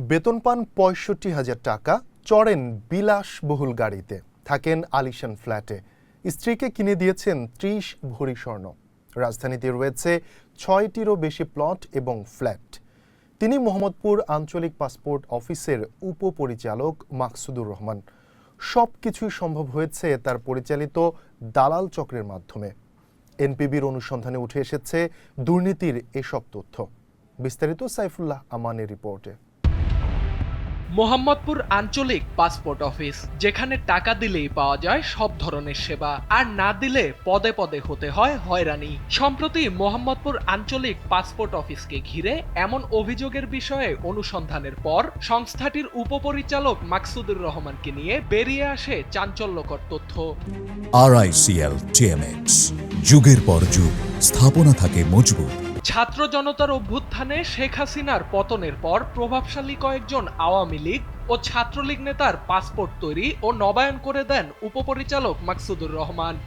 বেতন পান ৬৫,০০০ টাকা, চড়েন বিলাসবহুল গাড়িতে, থাকেন আলিশান ফ্ল্যাটে। স্ত্রীকে কিনে দিয়েছেন ৩০ ভরি স্বর্ণ। রাজধানীতে রয়েছে ৬টিরও বেশি প্লট এবং ফ্ল্যাট। তিনি মোহাম্মদপুর আঞ্চলিক পাসপোর্ট অফিসের উপপরিচালক মাকসুদুর রহমান। সবকিছুই সম্ভব হয়েছে তার পরিচালিত দালাল চক্রের মাধ্যমে। এনপিবির অনুসন্ধানে উঠে এসেছে দুর্নীতির এসব তথ্য। বিস্তারিত সাইফুল্লাহ আমানের রিপোর্টে। মোহাম্মদপুর আঞ্চলিক পাসপোর্ট অফিস, যেখানে টাকা দিলেই পাওয়া যায় সব ধরনের সেবা, আর না দিলে পদে পদে হতে হয় হয়রানি। সম্প্রতি মোহাম্মদপুর আঞ্চলিক পাসপোর্ট অফিসকে ঘিরে এমন অভিযোগের বিষয়ে অনুসন্ধানের পর সংস্থাটির উপপরিচালক মাকসুদুর রহমানকে নিয়ে বেরিয়ে আসে চাঞ্চল্যকর তথ্য। RICL TMX, যুগের পর যুগ স্থাপনা থাকে মজবুত। ছাত্র জনতার অভ্যুত্থানে শেখ হাসিনার পতনের পর প্রভাবশালী কয়েকজন আওয়ামী লীগ ও ছাত্রলীগ নেতার পাসপোর্ট তৈরি ও নবায়ন করে দেন উপপরিচালক মাকসুদুর রহমান।